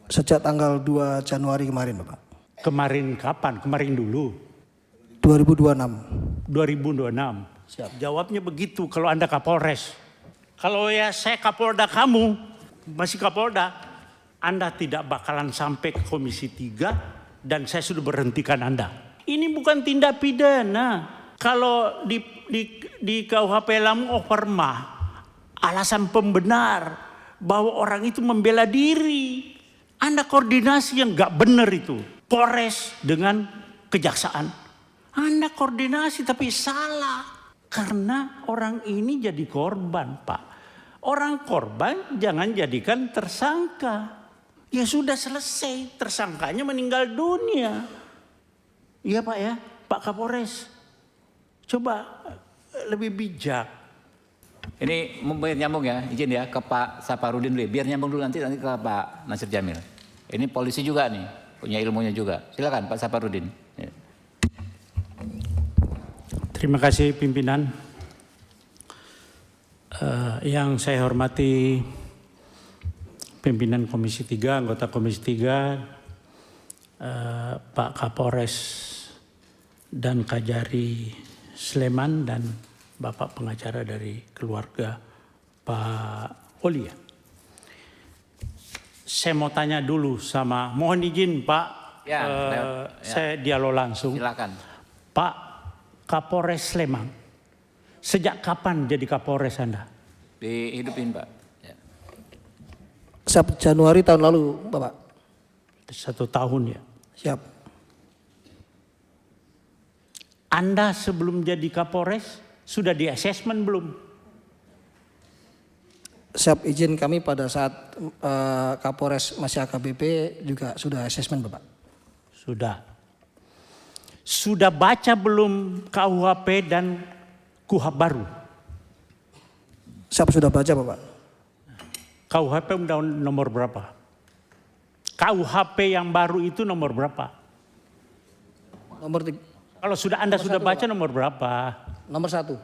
Sejak tanggal 2 Januari kemarin, Bapak. Kemarin kapan? Kemarin dulu. 2026. 2026. Siap. Jawabnya begitu kalau Anda Kapolres. Kalau ya saya Kapolda kamu, masih Kapolda, Anda tidak bakalan sampai ke Komisi 3 dan saya sudah berhentikan Anda. Ini bukan tindak pidana. Kalau di KUHP Lamu Overmah, alasan pembenar bahwa orang itu membela diri. Anda koordinasi yang gak benar itu. Polres dengan kejaksaan. Anda koordinasi tapi salah. Karena orang ini jadi korban, Pak. Orang korban jangan jadikan tersangka. Ya sudah selesai, tersangkanya meninggal dunia. Iya Pak ya, Pak Kapolres. Coba lebih bijak. Ini biar nyambung ya, izin ya ke Pak Saparudin dulu. Biar nyambung dulu nanti ke Pak Nasir Jamil. Ini polisi juga nih, punya ilmunya juga. Silakan Pak Saparudin. Ya. Terima kasih pimpinan. Yang saya hormati pimpinan Komisi 3, anggota Komisi 3, Pak Kapolres dan Kajari Sleman dan Bapak pengacara dari keluarga Pak Oli ya. Saya mau tanya dulu sama, mohon izin Pak, Ya, saya dialog langsung. Silakan. Pak Kapolres Sleman, sejak kapan jadi Kapolres Anda? Dihidupin Pak. Ya. Sejak Januari tahun lalu, Bapak. 1 tahun ya. Siap. Anda sebelum jadi Kapolres sudah di asesmen belum? Siap, izin kami pada saat Kapolres masih AKBP juga sudah asesmen, Bapak. Sudah. Sudah baca belum KUHP dan KUHP baru? Siap, sudah baca, Bapak. KUHP undang nomor berapa? KUHP yang baru itu nomor berapa? Kalau sudah Anda sudah baca Bapak. Nomor berapa? Nomor 1.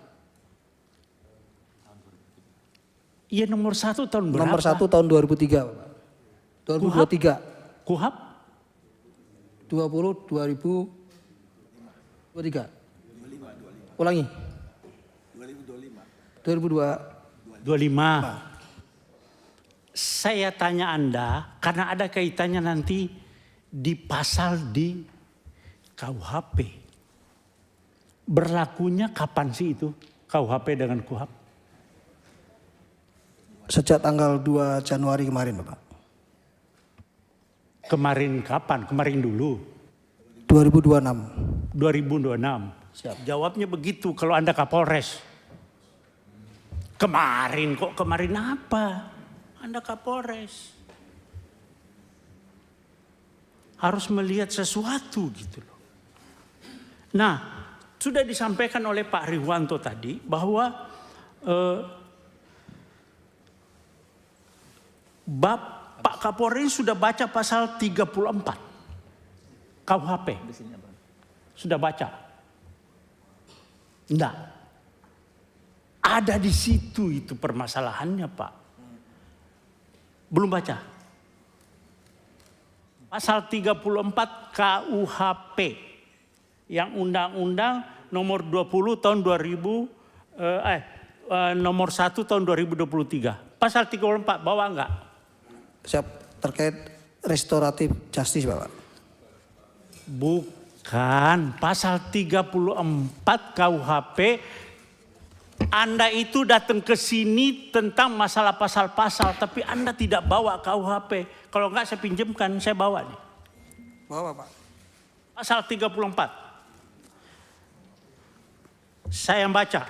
Iya nomor 1 tahun berapa? Nomor 1 tahun 2003, Bapak. 2023. KUHP? 2023. Ulangi. 2025. Saya tanya Anda karena ada kaitannya nanti di pasal di KUHP. Berlakunya kapan sih itu KUHP dengan KUHP? Sejak tanggal 2 Januari kemarin, Bapak. Kemarin kapan? Kemarin dulu. 2026. 2026. Siap. Jawabnya begitu kalau Anda Kapolres. Kemarin kok, kemarin apa? Anda Kapolres. Harus melihat sesuatu gitu loh. Nah, sudah disampaikan oleh Pak Riwanto tadi bahwa Pak Kapolres sudah baca pasal 34 KUHP. Sudah baca? Enggak. Ada di situ itu permasalahannya Pak. Belum baca. Pasal 34 KUHP yang undang-undang nomor 20 tahun 2000 nomor 1 tahun 2023. Pasal 34 bawa enggak? Siap, terkait restoratif justice, Bapak. Bukan, pasal 34 KUHP. Anda itu datang ke sini tentang masalah pasal-pasal, tapi Anda tidak bawa KUHP. Kalau enggak saya pinjamkan, saya bawa nih. Bawa, Pak. Pasal 34. Saya yang baca.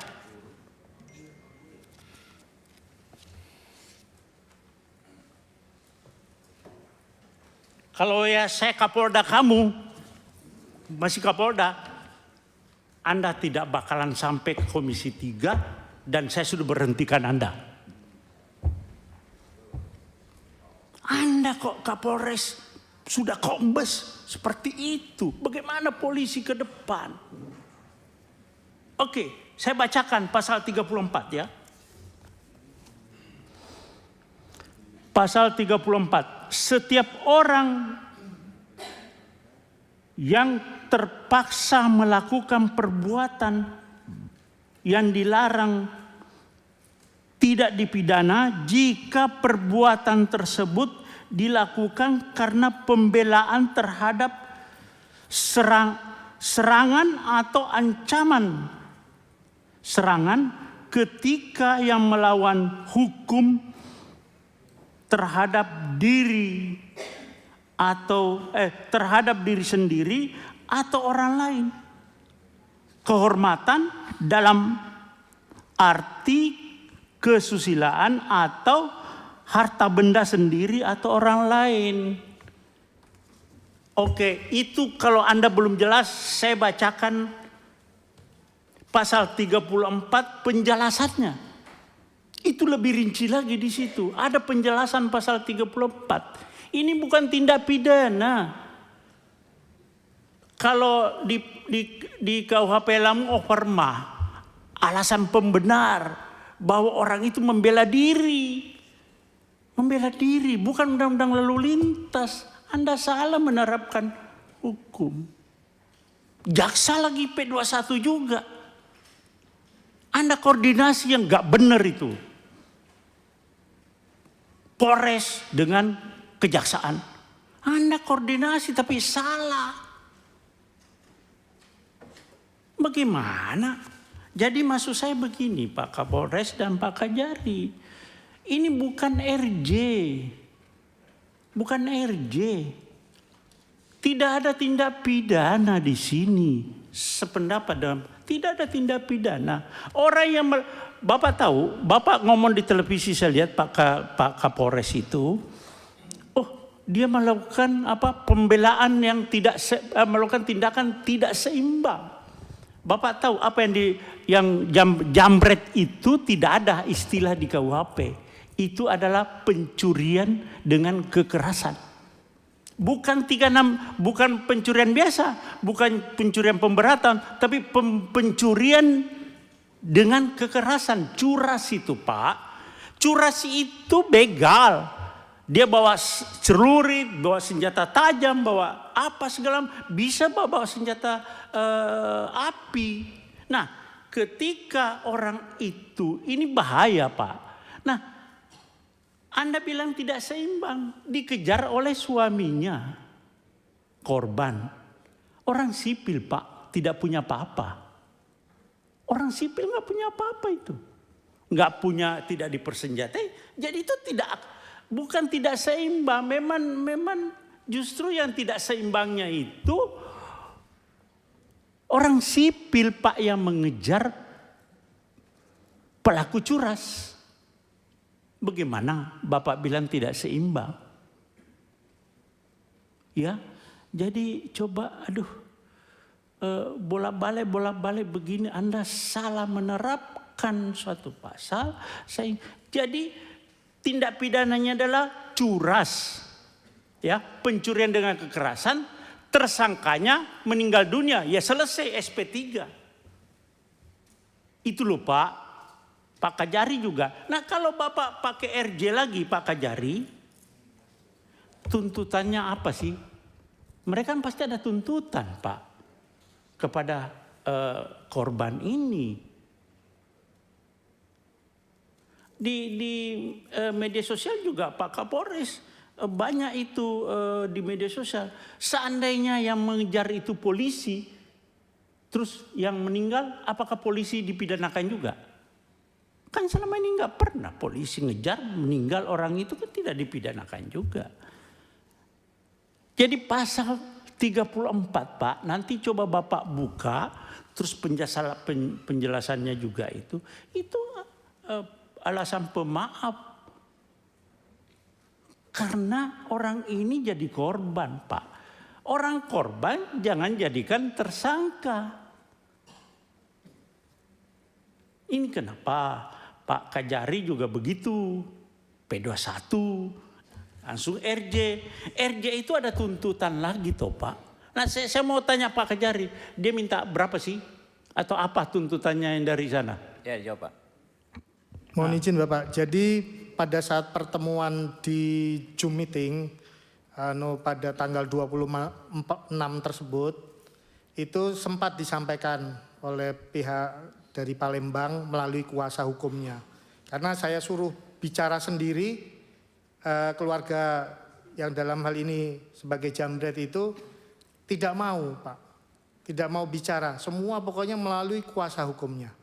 Kalau ya saya Kapolda kamu, masih Kapolda, Anda tidak bakalan sampai ke Komisi 3 dan saya sudah berhentikan Anda. Anda kok Kapolres sudah kombes seperti itu. Bagaimana polisi ke depan? Oke, saya bacakan pasal 34 ya. Pasal 34 setiap orang yang terpaksa melakukan perbuatan yang dilarang tidak dipidana jika perbuatan tersebut dilakukan karena pembelaan terhadap serangan atau ancaman serangan ketika yang melawan hukum terhadap diri atau terhadap diri sendiri atau orang lain. Kehormatan dalam arti kesusilaan atau harta benda sendiri atau orang lain. Oke, itu kalau Anda belum jelas, saya bacakan pasal 34 penjelasannya. Itu lebih rinci lagi di situ. Ada penjelasan pasal 34. Ini bukan tindak pidana. Kalau di KUHP Lamu Operma, alasan pembenar bahwa orang itu membela diri. Membela diri, bukan undang-undang lalu lintas. Anda salah menerapkan hukum. Jaksa lagi P21 juga. Anda koordinasi yang gak benar itu. Polres dengan kejaksaan. Anda koordinasi tapi salah. Bagaimana? Jadi maksud saya begini Pak Kapolres dan Pak Kajari. Ini bukan RJ. Bukan RJ. Tidak ada tindak pidana di sini. Sependapat dalam tidak ada tindak pidana. Orang yang Bapak tahu, Bapak ngomong di televisi saya lihat Pak Kapolres itu, oh dia melakukan pembelaan yang tidak melakukan tindakan tidak seimbang. Bapak tahu apa yang jambret itu tidak ada istilah di KUHP. Itu adalah pencurian dengan kekerasan. Bukan 36, bukan pencurian biasa, bukan pencurian pemberatan, tapi pencurian dengan kekerasan. Curas itu Pak, curas itu begal. Dia bawa celurit, bawa senjata tajam, bawa apa segala, bisa bawa senjata api. Nah, ketika orang itu, ini bahaya Pak. Nah, Anda bilang tidak seimbang, dikejar oleh suaminya, korban. Orang sipil Pak, tidak punya apa-apa. Orang sipil nggak punya apa-apa itu. Nggak punya, tidak dipersenjatai. Jadi itu bukan tidak seimbang. Memang justru yang tidak seimbangnya itu orang sipil Pak yang mengejar pelaku curas. Bagaimana Bapak bilang tidak seimbang? Ya, jadi coba bolak-balik begini Anda salah menerapkan suatu pasal. Jadi tindak pidananya adalah curas. Ya, pencurian dengan kekerasan, tersangkanya meninggal dunia, ya selesai SP3. Itu loh Pak Kajari juga. Nah kalau Bapak pakai RJ lagi Pak Kajari, tuntutannya apa sih? Mereka kan pasti ada tuntutan Pak kepada korban ini. Di media sosial juga Pak Kapolres banyak itu di media sosial. Seandainya yang mengejar itu polisi, terus yang meninggal, apakah polisi dipidanakan juga? Kan selama ini nggak pernah polisi ngejar meninggal orang itu kan tidak dipidanakan juga. Jadi pasal 34 Pak, nanti coba Bapak buka, terus penjelasannya juga itu alasan pemaaf. Karena orang ini jadi korban Pak. Orang korban jangan jadikan tersangka. Ini kenapa Pak Kajari juga begitu, P21, langsung RJ. RJ itu ada tuntutan lagi toh Pak. Nah saya mau tanya Pak Kajari, dia minta berapa sih? Atau apa tuntutannya yang dari sana? Ya jawab Pak. Mohon izin Bapak, jadi pada saat pertemuan di Zoom meeting, pada tanggal 26 tersebut itu sempat disampaikan oleh pihak dari Palembang melalui kuasa hukumnya. Karena saya suruh bicara sendiri, keluarga yang dalam hal ini sebagai jambret itu tidak mau, Pak. Tidak mau bicara, semua pokoknya melalui kuasa hukumnya.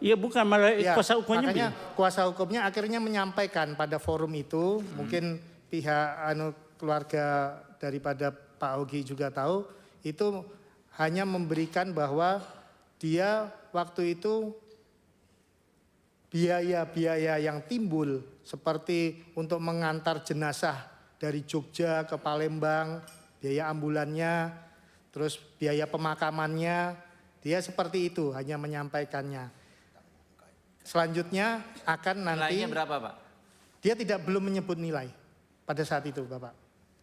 Ya bukan melalui Ya, kuasa hukumnya. makanya kuasa hukumnya akhirnya menyampaikan pada forum itu, mungkin pihak keluarga daripada Pak Ogi juga tahu, itu hanya memberikan bahwa dia waktu itu biaya-biaya yang timbul seperti untuk mengantar jenazah dari Jogja ke Palembang, biaya ambulannya, terus biaya pemakamannya, dia seperti itu hanya menyampaikannya. Selanjutnya akan nanti Nilainya berapa, Pak? dia belum menyebut nilai pada saat itu, Bapak.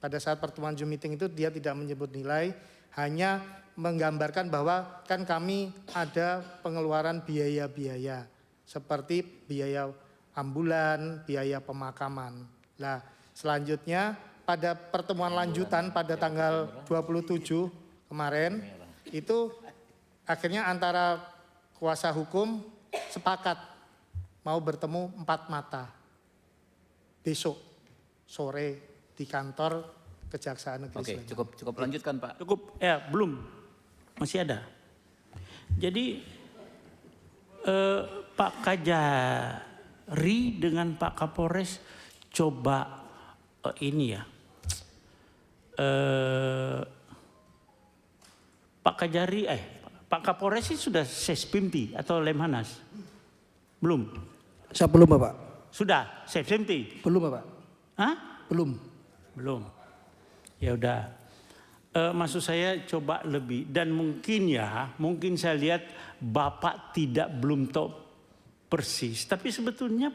Pada saat pertemuan Zoom meeting itu dia tidak menyebut nilai, hanya menggambarkan bahwa kan kami ada pengeluaran biaya-biaya seperti biaya ambulan, biaya pemakaman. Nah, selanjutnya pada pertemuan lanjutan pada tanggal 27 kemarin itu akhirnya antara kuasa hukum sepakat mau bertemu 4 mata besok sore di kantor Kejaksaan Negeri Oke, Sleman. cukup lanjutkan, Pak. Cukup, belum. Masih ada. Jadi Pak Kajari dengan Pak Kapolres coba ini ya. Pak Kajari, Pak Kapolres sih sudah Sespimti atau Lemhanas? Belum? Saya belum Bapak. Sudah, Sespimti? Belum Bapak. Hah? Belum. Belum. Ya udah. Maksud saya coba lebih, dan mungkin saya lihat Bapak belum tahu persis, tapi sebetulnya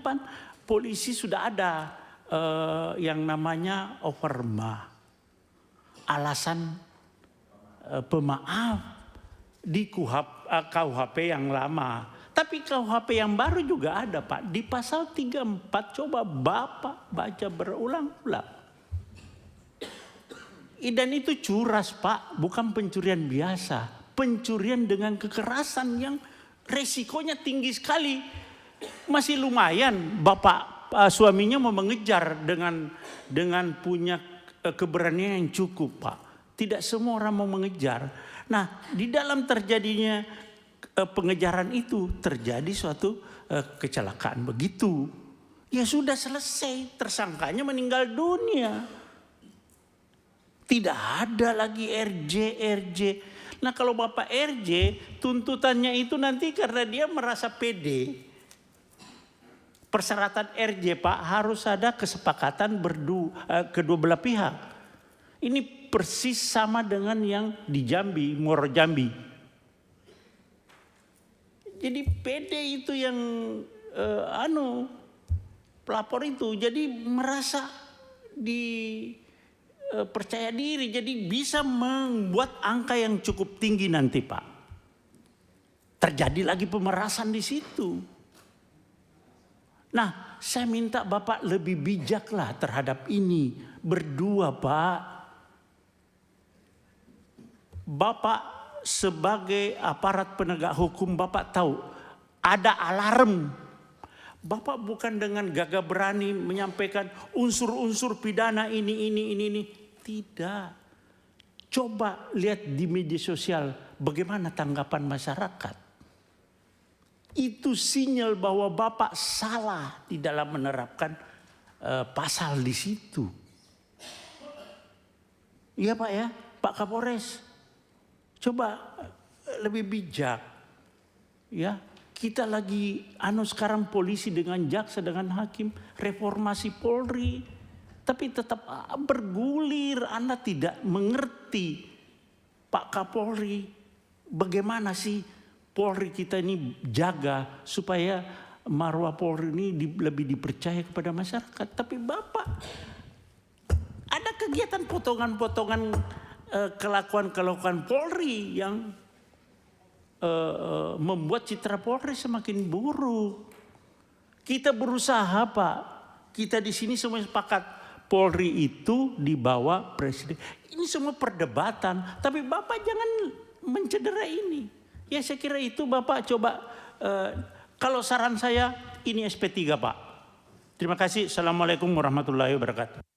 polisi sudah ada yang namanya overma, alasan pemaaf di KUHP yang lama, tapi KUHP yang baru juga ada, Pak, di pasal 34. Coba Bapak baca berulang-ulang. Dan itu curas, Pak, bukan pencurian biasa. Pencurian dengan kekerasan yang resikonya tinggi sekali. Masih lumayan Bapak suaminya mau mengejar dengan punya keberanian yang cukup, Pak. Tidak semua orang mau mengejar. Nah, di dalam terjadinya pengejaran itu terjadi suatu kecelakaan begitu. Ya sudah selesai, tersangkanya meninggal dunia. Tidak ada lagi RJ. Nah kalau Bapak RJ, tuntutannya itu nanti karena dia merasa pede. Persyaratan RJ, Pak, harus ada kesepakatan kedua belah pihak. Ini persis sama dengan yang di Jambi, Muaro Jambi. Jadi pede itu yang pelapor itu jadi merasa percaya diri, jadi bisa membuat angka yang cukup tinggi nanti, Pak. Terjadi lagi pemerasan di situ. Nah, saya minta Bapak lebih bijaklah terhadap ini. Berdua, Pak. Bapak sebagai aparat penegak hukum, Bapak tahu ada alarm. Bapak bukan dengan gagah berani menyampaikan unsur-unsur pidana ini. Tidak. Coba lihat di media sosial bagaimana tanggapan masyarakat. Itu sinyal bahwa Bapak salah di dalam menerapkan pasal di situ. Iya Pak ya, Pak Kapolres. Coba lebih bijak. Ya. Kita lagi sekarang polisi dengan jaksa dengan hakim, reformasi Polri, tapi tetap bergulir. Anda tidak mengerti, Pak Kapolri, bagaimana sih Polri kita ini jaga supaya marwah Polri ini lebih dipercaya kepada masyarakat. Tapi Bapak ada kegiatan potongan-potongan kelakuan Polri yang membuat citra Polri semakin buruk. Kita berusaha, Pak. Kita di sini semua sepakat Polri itu di bawah presiden. Ini semua perdebatan, tapi Bapak jangan mencederai ini. Ya saya kira itu Bapak coba, kalau saran saya ini SP3 Pak. Terima kasih. Assalamualaikum warahmatullahi wabarakatuh.